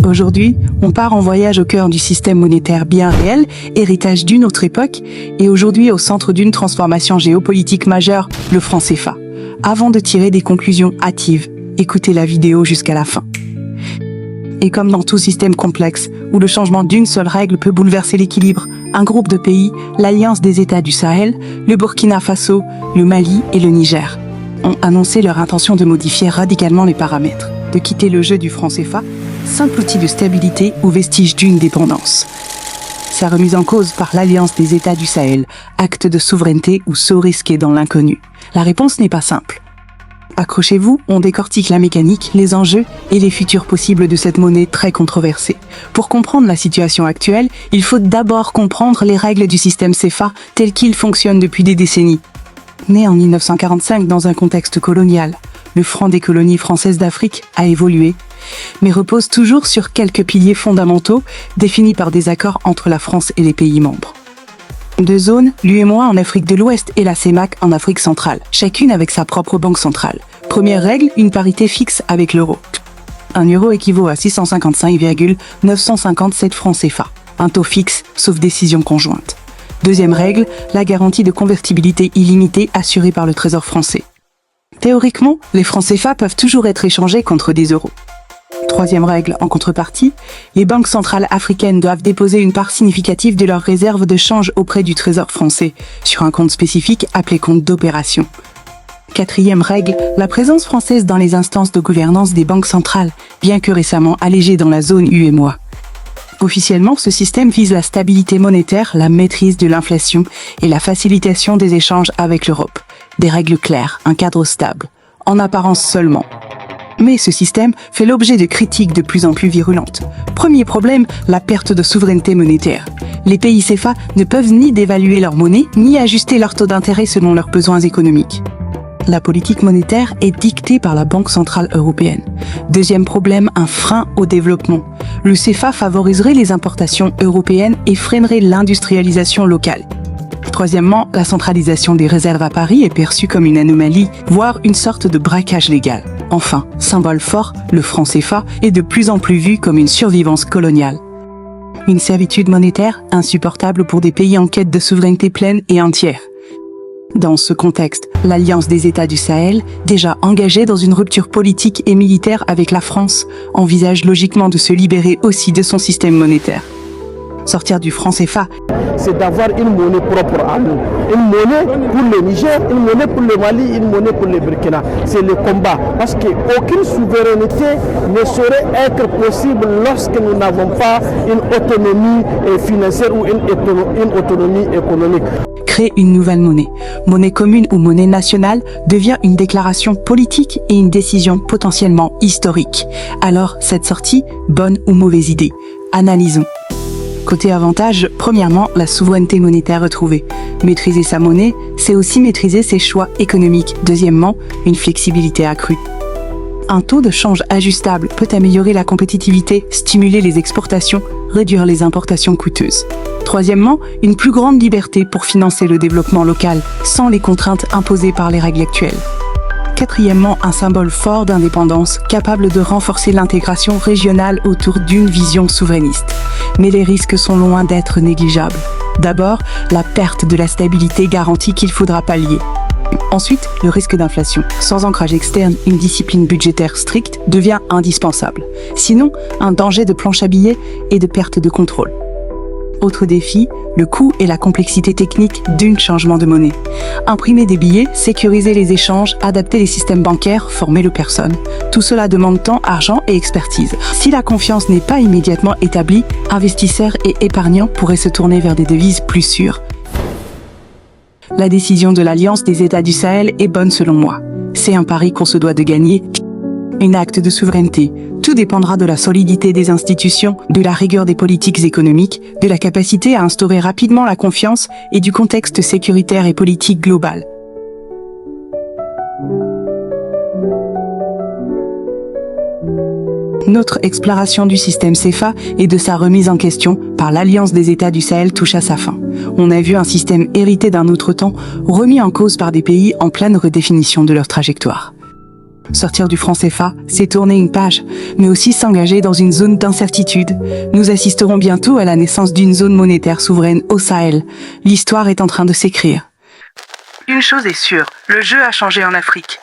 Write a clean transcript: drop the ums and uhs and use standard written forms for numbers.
Aujourd'hui, on part en voyage au cœur du système monétaire bien réel, héritage d'une autre époque, et aujourd'hui au centre d'une transformation géopolitique majeure, le franc CFA. Avant de tirer des conclusions hâtives, écoutez la vidéo jusqu'à la fin. Et comme dans tout système complexe, où le changement d'une seule règle peut bouleverser l'équilibre, un groupe de pays, l'Alliance des États du Sahel, le Burkina Faso, le Mali et le Niger, ont annoncé leur intention de modifier radicalement les paramètres, de quitter le jeu du franc CFA, simple outil de stabilité ou vestige d'une dépendance. Sa remise en cause par l'Alliance des États du Sahel, acte de souveraineté ou saut risqué dans l'inconnu. La réponse n'est pas simple. Accrochez-vous, on décortique la mécanique, les enjeux et les futurs possibles de cette monnaie très controversée. Pour comprendre la situation actuelle, il faut d'abord comprendre les règles du système CFA tel qu'il fonctionne depuis des décennies. Né en 1945 dans un contexte colonial, le franc des colonies françaises d'Afrique a évolué, mais repose toujours sur quelques piliers fondamentaux définis par des accords entre la France et les pays membres. Deux zones, l'UEMOA en Afrique de l'Ouest et la CEMAC en Afrique centrale, chacune avec sa propre banque centrale. Première règle, une parité fixe avec l'euro. Un euro équivaut à 655,957 francs CFA. Un taux fixe, sauf décision conjointe. Deuxième règle, la garantie de convertibilité illimitée assurée par le Trésor français. Théoriquement, les francs CFA peuvent toujours être échangés contre des euros. Troisième règle, en contrepartie, les banques centrales africaines doivent déposer une part significative de leurs réserves de change auprès du Trésor français, sur un compte spécifique appelé compte d'opération. Quatrième règle, la présence française dans les instances de gouvernance des banques centrales, bien que récemment allégée dans la zone UEMOA. Officiellement, ce système vise la stabilité monétaire, la maîtrise de l'inflation et la facilitation des échanges avec l'Europe. Des règles claires, un cadre stable, en apparence seulement. Mais ce système fait l'objet de critiques de plus en plus virulentes. Premier problème, la perte de souveraineté monétaire. Les pays CFA ne peuvent ni dévaluer leur monnaie, ni ajuster leur taux d'intérêt selon leurs besoins économiques. La politique monétaire est dictée par la Banque centrale européenne. Deuxième problème, un frein au développement. Le CFA favoriserait les importations européennes et freinerait l'industrialisation locale. Troisièmement, la centralisation des réserves à Paris est perçue comme une anomalie, voire une sorte de braquage légal. Enfin, symbole fort, le franc CFA est de plus en plus vu comme une survivance coloniale. Une servitude monétaire insupportable pour des pays en quête de souveraineté pleine et entière. Dans ce contexte, l'Alliance des États du Sahel, déjà engagée dans une rupture politique et militaire avec la France, envisage logiquement de se libérer aussi de son système monétaire. Sortir du franc CFA, c'est d'avoir une monnaie propre à nous. Une monnaie pour le Niger, une monnaie pour le Mali, une monnaie pour le Burkina. C'est le combat. Parce qu'aucune souveraineté ne saurait être possible lorsque nous n'avons pas une autonomie financière ou une autonomie économique. Créer une nouvelle monnaie, monnaie commune ou monnaie nationale, devient une déclaration politique et une décision potentiellement historique. Alors, cette sortie, bonne ou mauvaise idée? Analysons. Côté avantage, premièrement, la souveraineté monétaire retrouvée. Maîtriser sa monnaie, c'est aussi maîtriser ses choix économiques. Deuxièmement, une flexibilité accrue. Un taux de change ajustable peut améliorer la compétitivité, stimuler les exportations, réduire les importations coûteuses. Troisièmement, une plus grande liberté pour financer le développement local, sans les contraintes imposées par les règles actuelles. Quatrièmement, un symbole fort d'indépendance, capable de renforcer l'intégration régionale autour d'une vision souverainiste. Mais les risques sont loin d'être négligeables. D'abord, la perte de la stabilité garantie qu'il faudra pallier. Ensuite, le risque d'inflation. Sans ancrage externe, une discipline budgétaire stricte devient indispensable. Sinon, un danger de planche à billets et de perte de contrôle. Autre défi, le coût et la complexité technique d'un changement de monnaie. Imprimer des billets, sécuriser les échanges, adapter les systèmes bancaires, former le personnel. Tout cela demande temps, argent et expertise. Si la confiance n'est pas immédiatement établie, investisseurs et épargnants pourraient se tourner vers des devises plus sûres. La décision de l'Alliance des États du Sahel est bonne selon moi. C'est un pari qu'on se doit de gagner. Un acte de souveraineté. Tout dépendra de la solidité des institutions, de la rigueur des politiques économiques, de la capacité à instaurer rapidement la confiance et du contexte sécuritaire et politique global. Notre exploration du système CFA et de sa remise en question par l'Alliance des États du Sahel touche à sa fin. On a vu un système hérité d'un autre temps, remis en cause par des pays en pleine redéfinition de leur trajectoire. Sortir du franc CFA, c'est tourner une page, mais aussi s'engager dans une zone d'incertitude. Nous assisterons bientôt à la naissance d'une zone monétaire souveraine au Sahel. L'histoire est en train de s'écrire. Une chose est sûre, le jeu a changé en Afrique.